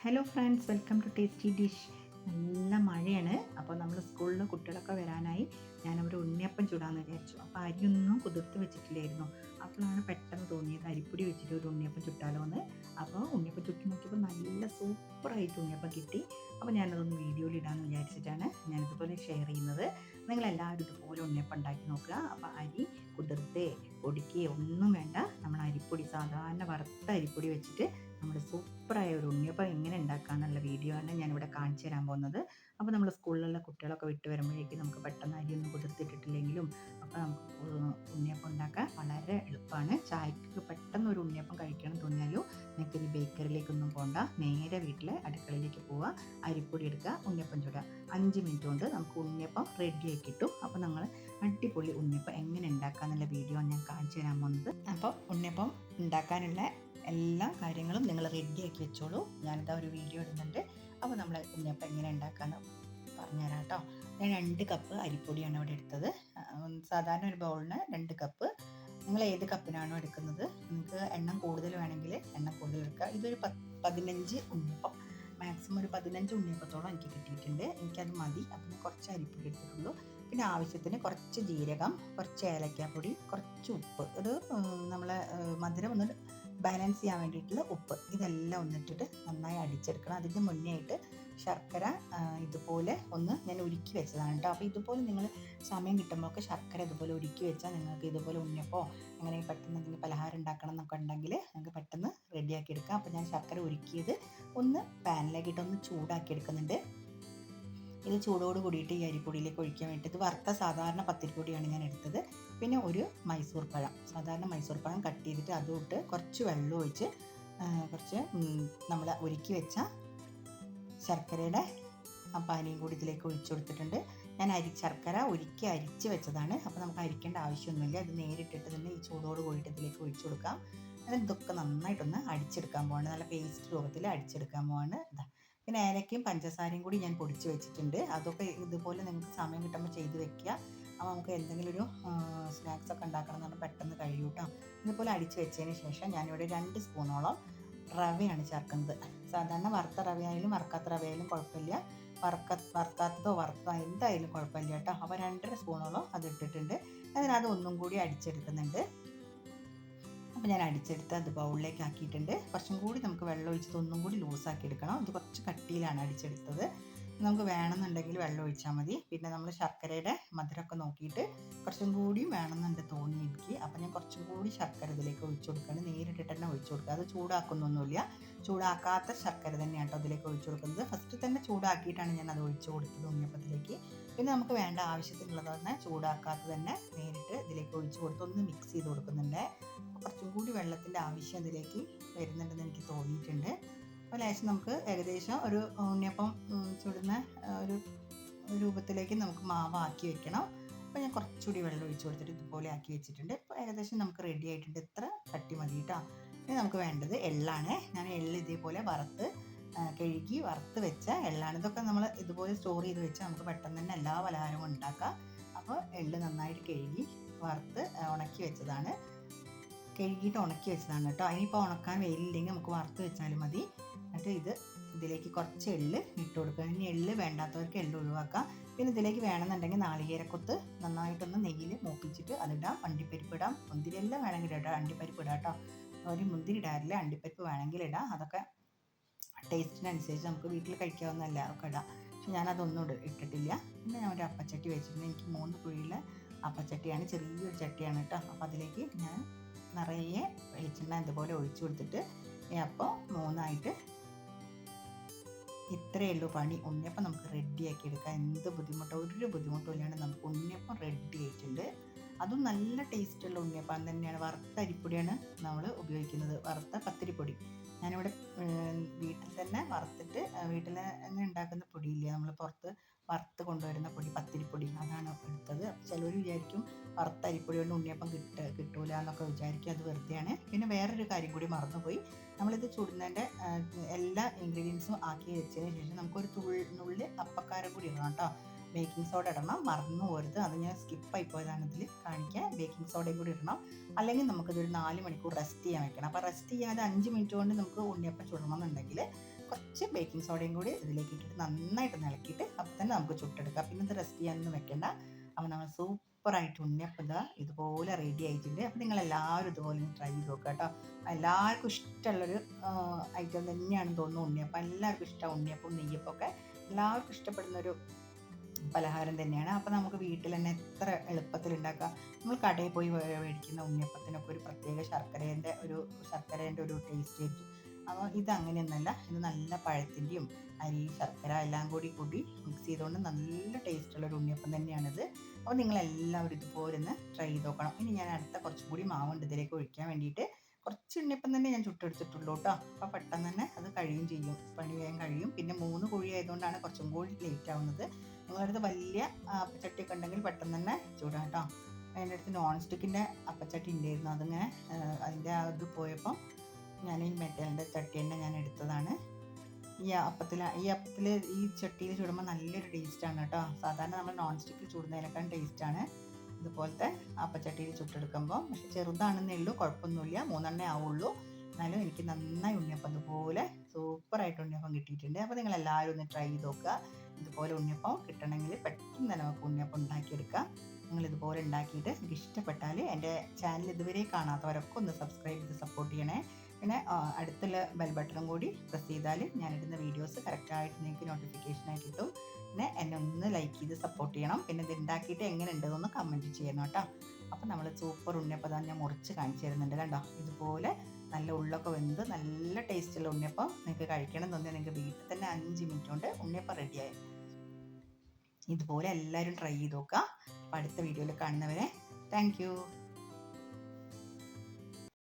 Hello friends, welcome to Tasty Dish. നല്ല മഴയാണ്. അപ്പോൾ നമ്മൾ സ്കൂളിൽ കുട്ടികളൊക്കെ വരാനായി ഞാനവർ ഉണ്ണിയപ്പം ചുടാമെന്ന് വിചാരിച്ചു. അപ്പോൾ അരിയൊന്നും കുതിർത്ത് വെച്ചിട്ടില്ലായിരുന്നു. അപ്പോഴാണ് പെട്ടെന്ന് തോന്നിയത് അരിപ്പൊടി വെച്ചിട്ട് ഒരു ഉണ്ണിയപ്പം ചുട്ടാലോ എന്ന്. അപ്പോൾ ഉണ്ണിയപ്പം ചുട്ടി നോക്കിയപ്പോൾ നല്ല സൂപ്പറായിട്ട് ഉണ്ണിയപ്പം കിട്ടി. അപ്പോൾ ഞാനതൊന്ന് വീഡിയോയിൽ ഇടാമെന്ന് വിചാരിച്ചിട്ടാണ് ഞാനിതുപോലെ ഷെയർ ചെയ്യുന്നത്. നിങ്ങളെല്ലാവരും ഇതുപോലെ ഉണ്ണിയപ്പം ഉണ്ടാക്കി നോക്കുക. അപ്പോൾ അരി കുതിർത്തേ പൊടിക്കുകയോ ഒന്നും വേണ്ട. നമ്മൾ അരിപ്പൊടി സാധാരണ വറുത്ത അരിപ്പൊടി വെച്ചിട്ട് നമ്മുടെ സൂപ്പറായ ഒരു ഉണ്ണിയപ്പം എങ്ങനെ ഉണ്ടാക്കാമെന്നുള്ള വീഡിയോ ആണ് ഞാനിവിടെ കാണിച്ചു തരാൻ പോകുന്നത്. അപ്പോൾ നമ്മൾ സ്കൂളിലുള്ള കുട്ടികളൊക്കെ വിട്ട് വരുമ്പോഴേക്കും നമുക്ക് പെട്ടെന്ന് അരിയൊന്നും കുതിർത്തിട്ടിട്ടില്ലെങ്കിലും അപ്പോൾ നമുക്ക് ഉണ്ണിയപ്പം ഉണ്ടാക്കാൻ വളരെ എളുപ്പമാണ്. ചായക്ക് പെട്ടെന്ന് ഒരു ഉണ്ണിയപ്പം കഴിക്കണം തോന്നിയാലും നിങ്ങൾക്കിത് ബേക്കറിയിലേക്കൊന്നും പോകണ്ട, നേരെ വീട്ടിലെ അടുക്കളയിലേക്ക് പോവുക, അരിപ്പൊടി എടുക്കുക, ഉണ്ണിയപ്പം ചുടുക. 5 മിനിറ്റ് കൊണ്ട് നമുക്ക് ഉണ്ണിയപ്പം റെഡിയായി കിട്ടും. അപ്പോൾ നമ്മൾ അടിപൊളി ഉണ്ണിയപ്പം എങ്ങനെ ഉണ്ടാക്കാമെന്നുള്ള വീഡിയോ ഞാൻ കാണിച്ചു തരാൻ പോകുന്നത്. അപ്പോൾ ഉണ്ണിയപ്പം ഉണ്ടാക്കാനുള്ള എല്ലാ കാര്യങ്ങളും നിങ്ങൾ റെഡിയാക്കി വെച്ചോളൂ. ഞാനിതാ ഒരു വീഡിയോ ഇടുന്നുണ്ട്. അപ്പോൾ നമ്മൾ ഉണ്ണിയപ്പം എങ്ങനെ ഉണ്ടാക്കാമെന്ന് പറഞ്ഞുതരാം കേട്ടോ. ഞാൻ 2 കപ്പ് അരിപ്പൊടിയാണ് ഇവിടെ എടുത്തത്. സാധാരണ ഒരു ബൗളിന് 2 കപ്പ്. നിങ്ങൾ ഏത് കപ്പിനാണോ എടുക്കുന്നത്, നിങ്ങൾക്ക് എണ്ണം കൂടുതൽ വേണമെങ്കിൽ എണ്ണം കൂടുതൽ എടുക്കുക. ഇതൊരു 15 ഉണ്ണിയപ്പം, മാക്സിമം ഒരു 15 ഉണ്ണിയപ്പത്തോളം എനിക്ക് കിട്ടിയിട്ടുണ്ട്. എനിക്കത് മതി. അപ്പം ഞാൻ കുറച്ച് അരിപ്പൊടി എടുത്തിട്ടുള്ളൂ. പിന്നെ ആവശ്യത്തിന് കുറച്ച് ജീരകം, കുറച്ച് ഏലക്കാപ്പൊടി, കുറച്ച് ഉപ്പ്, ഇത് നമ്മളെ മധുരം ഒന്ന് ബാലൻസ് ചെയ്യാൻ വേണ്ടിയിട്ടുള്ള ഉപ്പ്, ഇതെല്ലാം ഒന്നിട്ടിട്ട് നന്നായി അടിച്ചെടുക്കണം. അതിൻ്റെ മുന്നേ ആയിട്ട് ശർക്കര ഇതുപോലെ ഒന്ന് ഞാൻ ഉരുക്കി വെച്ചതാണ് കേട്ടോ. അപ്പോൾ ഇതുപോലെ നിങ്ങൾ സമയം കിട്ടുമ്പോഴൊക്കെ ശർക്കര ഇതുപോലെ ഉരുക്കി വെച്ചാൽ നിങ്ങൾക്ക് ഇതുപോലെ ഉണ്ണിയപ്പോ അങ്ങനെ പെട്ടെന്ന് എന്തെങ്കിലും പലഹാരം ഉണ്ടാക്കണം എന്നൊക്കെ ഉണ്ടെങ്കിൽ നിങ്ങൾക്ക് പെട്ടെന്ന് റെഡിയാക്കി എടുക്കാം. അപ്പോൾ ഞാൻ ശർക്കര ഉരുക്കിയത് ഒന്ന് പാനിലേക്കിട്ടൊന്ന് ചൂടാക്കി എടുക്കുന്നുണ്ട്. ഇത് ചൂടോട് കൂടിയിട്ട് ഈ അരിപ്പൊടിയിലേക്ക് ഒഴിക്കാൻ വേണ്ടിയിട്ട്, ഇത് വറുത്ത സാധാരണ പത്തിരിപ്പൊടിയാണ് ഞാൻ എടുത്തത്. പിന്നെ ഒരു മൈസൂർ പഴം, സാധാരണ മൈസൂർ പഴം കട്ട് ചെയ്തിട്ട് അതും ഇട്ട് കുറച്ച് വെള്ളം ഒഴിച്ച് കുറച്ച് നമ്മൾ ഒരുക്കി വെച്ച ശർക്കരയുടെ ആ പാനിയും കൂടി ഇതിലേക്ക് ഒഴിച്ചു കൊടുത്തിട്ടുണ്ട്. ഞാൻ ശർക്കര ഒരുക്കി അരിച്ച് വെച്ചതാണ്. അപ്പോൾ നമുക്ക് അരിക്കേണ്ട ആവശ്യമൊന്നുമില്ല. ഇത് നേരിട്ടിട്ട് തന്നെ ഈ ചൂടോട് കൂടിയിട്ട് ഇതിലേക്ക് ഒഴിച്ചു കൊടുക്കാം. അതിന് ഇതൊക്കെ നന്നായിട്ടൊന്ന് അടിച്ചെടുക്കാൻ പോവാണ്. നല്ല പേസ്റ്റ് രൂപത്തിൽ അടിച്ചെടുക്കാൻ പോവാണ്. ഇതാ, പിന്നെ ഏലക്കയും പഞ്ചസാരയും കൂടി ഞാൻ പൊടിച്ച് വെച്ചിട്ടുണ്ട്. അതൊക്കെ ഇതുപോലെ നിങ്ങൾക്ക് സമയം കിട്ടുമ്പോൾ ചെയ്ത് വെക്കുക. അപ്പോൾ നമുക്ക് എന്തെങ്കിലും ഒരു സ്നാക്സ് ഒക്കെ ഉണ്ടാക്കണം എന്ന് പറഞ്ഞാൽ പെട്ടെന്ന് കഴിയും കേട്ടോ. ഇതുപോലെ അടിച്ച് വെച്ചതിന് ശേഷം ഞാനിവിടെ 2 സ്പൂണോളം റവയാണ് ചേർക്കുന്നത്. സാധാരണ വറുത്ത റവയായാലും വറുക്കാത്ത റവയായാലും കുഴപ്പമില്ല. വറുക്കാത്തതോ വറുത്തതോ എന്തായാലും കുഴപ്പമില്ല കേട്ടോ. അപ്പോൾ 2.5 സ്പൂണോളം അത് ഇട്ടിട്ടുണ്ട്. അതിനകത്ത് ഒന്നും കൂടി അടിച്ചെടുക്കുന്നുണ്ട്. അപ്പോൾ ഞാൻ അടിച്ചെടുത്ത് അത് ബൗളിലേക്ക് ആക്കിയിട്ടുണ്ട്. കുറച്ചും കൂടി നമുക്ക് വെള്ളം ഒഴിച്ചത് ഒന്നും കൂടി ലൂസാക്കി എടുക്കണം. ഇത് കുറച്ച് കട്ടിയിലാണ് അടിച്ചെടുത്തത്. നമുക്ക് വേണമെന്നുണ്ടെങ്കിൽ വെള്ളം ഒഴിച്ചാൽ മതി. പിന്നെ നമ്മൾ ശർക്കരയുടെ മധുരമൊക്കെ നോക്കിയിട്ട് കുറച്ചും കൂടി വേണമെന്നുണ്ട് തോന്നി എനിക്ക്. അപ്പോൾ ഞാൻ കുറച്ചും കൂടി ശർക്കര ഇതിലേക്ക് ഒഴിച്ചു കൊടുക്കുകയാണ്. നേരിട്ടിട്ട് തന്നെ ഒഴിച്ചു കൊടുക്കുക. അത് ചൂടാക്കുന്നൊന്നുമില്ല, ചൂടാക്കാത്ത ശർക്കര തന്നെയാണ് കേട്ടോ അതിലേക്ക് ഒഴിച്ചു കൊടുക്കുന്നത്. ഫസ്റ്റ് തന്നെ ചൂടാക്കിയിട്ടാണ് ഞാൻ അത് ഒഴിച്ചു കൊടുത്തത് ഉണ്ണിയപ്പത്തിലേക്ക്. പിന്നെ നമുക്ക് വേണ്ട ആവശ്യത്തിനുള്ളത് തന്നെ ചൂടാക്കാത്ത തന്നെ നേരിട്ട് ഇതിലേക്ക് ഒഴിച്ചു കൊടുത്ത് ഒന്ന് മിക്സ് ചെയ്ത് കൊടുക്കുന്നുണ്ട്. കുറച്ചും കൂടി വെള്ളത്തിൻ്റെ ആവശ്യം ഇതിലേക്ക് വരുന്നുണ്ടെന്ന് എനിക്ക് തോന്നിയിട്ടുണ്ട്. അപ്പോൾ ലേശം നമുക്ക് ഏകദേശം ഒരു ഉണ്ണിയപ്പം ചുടുന്ന ഒരു രൂപത്തിലേക്ക് നമുക്ക് മാവ് ആക്കി വെക്കണം. അപ്പോൾ ഞാൻ കുറച്ചുകൂടി വെള്ളം ഒഴിച്ച് കൊടുത്തിട്ട് ഇതുപോലെ ആക്കി വെച്ചിട്ടുണ്ട്. ഇപ്പോൾ ഏകദേശം നമുക്ക് റെഡി ആയിട്ടുണ്ട്. ഇത്ര കട്ടി മതി കേട്ടോ. ഇനി നമുക്ക് വേണ്ടത് എള്ളാണ്. ഞാൻ എള്ള് ഇതേപോലെ കഴുകി വറുത്ത് വെച്ച എള്ളാണ്. ഇതൊക്കെ നമ്മൾ ഇതുപോലെ സ്റ്റോർ ചെയ്ത് വെച്ചാൽ നമുക്ക് പെട്ടെന്ന് തന്നെ എല്ലാ പലഹാരവും ഉണ്ടാക്കാം. അപ്പോൾ എള്ള് നന്നായിട്ട് കഴുകി വറുത്ത് ഉണക്കി വെച്ചതാണ്. കഴുകിയിട്ട് ഉണക്കി വെച്ചതാണ് കേട്ടോ. അതിനിപ്പോൾ ഉണക്കാൻ വെയിലില്ലെങ്കിൽ നമുക്ക് വറുത്ത് വെച്ചാലും മതി. എന്നിട്ട് ഇതിലേക്ക് കുറച്ച് എള്ള് ഇട്ട് കൊടുക്കുക. ഇനി എള്ള് വേണ്ടാത്തവർക്ക് എള്ള് ഒഴിവാക്കാം. പിന്നെ ഇതിലേക്ക് വേണമെന്നുണ്ടെങ്കിൽ നാളികേരക്കൊത്ത് നന്നായിട്ടൊന്ന് നെയ്യിൽ മൂപ്പിച്ചിട്ട് അതിടാം. അണ്ടിപ്പരിപ്പ് ഇടാം, മുന്തിരി എല്ലാം വേണമെങ്കിൽ ഇടാം. അണ്ടിപ്പരിപ്പ് ഇടാം കേട്ടോ. ഒരു മുന്തിരി ഇടാറില്ല, അണ്ടിപ്പരിപ്പ് വേണമെങ്കിൽ ഇടാം. അതൊക്കെ ടേസ്റ്റിനനുസരിച്ച് നമുക്ക് വീട്ടിൽ കഴിക്കാവുന്ന എല്ലാവർക്കും ഇടാം. പക്ഷെ ഞാനതൊന്നും ഇട്ടിട്ടില്ല. പിന്നെ ഞാൻ ഒരു അപ്പച്ചട്ടി വെച്ചിട്ടുണ്ട്. എനിക്ക് 3 കുഴിയുള്ള അപ്പച്ചട്ടിയാണ്, ചെറിയൊരു ചട്ടിയാണ് കേട്ടോ. അപ്പോൾ അതിലേക്ക് ഞാൻ നിറയെ വെളിച്ചെണ്ണ ഇതുപോലെ ഒഴിച്ചു കൊടുത്തിട്ട് അപ്പോൾ 3ആയിട്ട് ഇത്രയേ ഉള്ളൂ പണി. ഉണ്ണിയപ്പം നമുക്ക് റെഡിയാക്കി എടുക്കാം. എന്ത് ബുദ്ധിമുട്ടോ ഒരു ബുദ്ധിമുട്ടും ഇല്ലാണ്ട് നമുക്ക് ഉണ്ണിയപ്പം റെഡി ആയിട്ടുണ്ട്. അതും നല്ല ടേസ്റ്റുള്ള ഉണ്ണിയപ്പം തന്നെയാണ്. വറുത്ത അരിപ്പൊടിയാണ് നമ്മൾ ഉപയോഗിക്കുന്നത്, വറുത്ത പത്തിരിപ്പൊടി. ഞാനിവിടെ വീട്ടിൽ തന്നെ വറുത്തിട്ട് വീട്ടിൽ തന്നെ ഉണ്ടാക്കുന്ന പൊടിയില്ലേ, നമ്മൾ പുറത്ത് വറുത്ത് കൊണ്ടുവരുന്ന പൊടി, പത്തിരിപ്പൊടി, അതാണ് എടുത്തത്. ചിലർ വിചാരിക്കും വറുത്ത അരിപ്പൊടി കൊണ്ട് ഉണ്ണിയപ്പം കിട്ടൂല എന്നൊക്കെ വിചാരിക്കും. അത് വെറുതെയാണ്. പിന്നെ വേറൊരു കാര്യം കൂടി മറന്നുപോയി. നമ്മളിത് ചുടുന്നതിൻ്റെ എല്ലാ ഇൻഗ്രീഡിയൻസും ആക്കി വെച്ചതിന് ശേഷം നമുക്കൊരു നുള്ളിൽ അപ്പക്കാരം കൂടി ഇടണം കേട്ടോ. ബേക്കിംഗ് സോഡ ഇടണം, മറന്നു പോരുത്. അത് ഞാൻ സ്കിപ്പായി പോയതാണ് ഇതിൽ കാണിക്കാൻ. ബേക്കിംഗ് സോഡയും കൂടി ഇടണം. അല്ലെങ്കിൽ നമുക്കിതൊരു 4 മണിക്കൂർ റെസ്റ്റ് ചെയ്യാൻ വെക്കണം. അപ്പോൾ റെസ്റ്റ് ചെയ്യാതെ 5 മിനിറ്റ് കൊണ്ട് നമുക്ക് ഉണ്ണിയപ്പം ചുടണമെന്നുണ്ടെങ്കിൽ കുറച്ച് ബേക്കിംഗ് സോഡയും കൂടി ഇതിലേക്ക് ഇട്ടിട്ട് നന്നായിട്ട് ഇളക്കിയിട്ട് അപ്പം തന്നെ നമുക്ക് ചുട്ടെടുക്കാം. പിന്നെ ഇത് റെസ്റ്റ് ചെയ്യാനൊന്നും വെക്കേണ്ട. അപ്പോൾ നമ്മൾ സൂപ്പറായിട്ട് ഉണ്ണിയപ്പം ഇതുപോലെ റെഡി ആയിട്ടുണ്ട്. അപ്പോൾ നിങ്ങളെല്ലാവരും ഇതുപോലെ ട്രൈ ചെയ്ത് നോക്കുക കേട്ടോ. എല്ലാവർക്കും ഇഷ്ടമുള്ളൊരു ഐറ്റം തന്നെയാണെന്ന് തോന്നുന്നു ഉണ്ണിയപ്പം. എല്ലാവർക്കും ഇഷ്ടമാണ് ഉണ്ണിയപ്പം നെയ്യപ്പമൊക്കെ എല്ലാവർക്കും ഇഷ്ടപ്പെടുന്നൊരു പലഹാരം തന്നെയാണ്. അപ്പോൾ നമുക്ക് വീട്ടിൽ തന്നെ എത്ര എളുപ്പത്തിൽ ഉണ്ടാക്കാം. നമ്മൾ കടയിൽ പോയി മേടിക്കുന്ന ഉണ്ണിയപ്പത്തിനൊക്കെ ഒരു പ്രത്യേക ശർക്കരേൻ്റെ ഒരു ടേസ്റ്റ് ആയിരിക്കും. അപ്പോൾ ഇതങ്ങനെയൊന്നല്ല. ഇത് നല്ല പഴത്തിൻ്റെയും അരി ശർക്കര എല്ലാം കൂടി മിക്സ് ചെയ്തുകൊണ്ട് നല്ല ടേസ്റ്റുള്ളൊരു ഉണ്ണിയപ്പം തന്നെയാണിത്. അപ്പോൾ നിങ്ങളെല്ലാവരും ഇതുപോലെ ഒന്ന് ട്രൈ ചെയ്ത് നോക്കണം. ഇനി ഞാൻ അടുത്ത കുറച്ചും കൂടി മാവുണ്ട് ഇതിലേക്ക് ഒഴിക്കാൻ വേണ്ടിയിട്ട്. കുറച്ച് ഉണ്ണിയപ്പം തന്നെ ഞാൻ ചുട്ടെടുത്തിട്ടുള്ളൂ കേട്ടോ. അപ്പോൾ പെട്ടെന്ന് തന്നെ അത് കഴിയും ചെയ്യും, പണി വേഗം കഴിയും. പിന്നെ 3 കുഴി ആയതുകൊണ്ടാണ് കുറച്ചും കൂടി ലേറ്റ് ആവുന്നത്. നിങ്ങളുടെ അടുത്ത് വലിയ അപ്പച്ചട്ടിയൊക്കെ ഉണ്ടെങ്കിൽ പെട്ടെന്ന് തന്നെ ചൂടാം കേട്ടോ. എൻ്റെ അടുത്ത് നോൺ സ്റ്റിക്കിൻ്റെ അപ്പച്ചട്ടി ഉണ്ടായിരുന്നു. അതിങ്ങനെ അതിൻ്റെ അത് പോയപ്പോൾ ഞാൻ ഈ മെറ്റലിൻ്റെ ചട്ടി തന്നെ ഞാൻ എടുത്തതാണ്. ഈ അപ്പത്തിൽ ഈ ചട്ടിയിൽ ചൂടുമ്പോൾ നല്ലൊരു ടേസ്റ്റാണ് കേട്ടോ. സാധാരണ നമ്മൾ നോൺ സ്റ്റിക്കിൽ ചൂടുന്നതിനേക്കാൾ ടേസ്റ്റാണ് ഇതുപോലത്തെ അപ്പച്ചട്ടിയിൽ ചുട്ടെടുക്കുമ്പോൾ. പക്ഷെ ചെറുതാണെന്നേ ഉള്ളൂ, കുഴപ്പമൊന്നുമില്ല. 3 ആവുള്ളൂ. എന്നാലും എനിക്ക് നന്നായി ഉണ്ണിയപ്പം ഇതുപോലെ സൂപ്പറായിട്ട് ഉണ്ണിയപ്പം കിട്ടിയിട്ടുണ്ട്. അപ്പോൾ നിങ്ങളെല്ലാവരും ഒന്ന് ട്രൈ ചെയ്ത് നോക്കുക. ഇതുപോലെ ഉണ്ണിയപ്പം കിട്ടണമെങ്കിൽ പെട്ടെന്ന് തന്നെ നമുക്ക് ഉണ്ണിയപ്പം ഉണ്ടാക്കിയെടുക്കാം. നിങ്ങൾ ഇതുപോലെ ഉണ്ടാക്കിയിട്ട് എനിക്ക് ഇഷ്ടപ്പെട്ടാൽ എൻ്റെ ചാനൽ ഇതുവരെ കാണാത്തവരൊക്കെ ഒന്ന് സബ്സ്ക്രൈബ് ചെയ്ത് സപ്പോർട്ട് ചെയ്യണേ. പിന്നെ അടുത്തുള്ള ബെൽ ബട്ടണും കൂടി പ്രസ് ചെയ്താൽ ഞാനിടുന്ന വീഡിയോസ് കറക്റ്റായിട്ട് നിങ്ങൾക്ക് നോട്ടിഫിക്കേഷനായി കിട്ടും. പിന്നെ എന്നെ ഒന്ന് ലൈക്ക് ചെയ്ത് സപ്പോർട്ട് ചെയ്യണം. പിന്നെ ഇത് ഉണ്ടാക്കിയിട്ട് എങ്ങനെ ഉണ്ടെന്നൊന്ന് കമൻറ്റ് ചെയ്യണം കേട്ടോ. അപ്പോൾ നമ്മൾ സൂപ്പർ ഉണ്ണിയപ്പം ഞാൻ മുറിച്ച് കാണിച്ചു തരുന്നുണ്ട് കണ്ടോ. ഇതുപോലെ നല്ല ഉള്ളൊക്കെ വെന്ത് നല്ല ടേസ്റ്റുള്ള ഉണ്ണിയപ്പം നിങ്ങൾക്ക് കഴിക്കണം എന്ന് തോന്നിയാൽ നിങ്ങൾക്ക് വീട്ടിൽ തന്നെ 5 മിനിറ്റ് കൊണ്ട് ഉണ്ണിയപ്പം റെഡിയായി. ഇതുപോലെ എല്ലാവരും ട്രൈ ചെയ്ത് നോക്കുക. അപ്പോൾ അടുത്ത വീഡിയോയിൽ കാണുന്നവരെ താങ്ക് യു.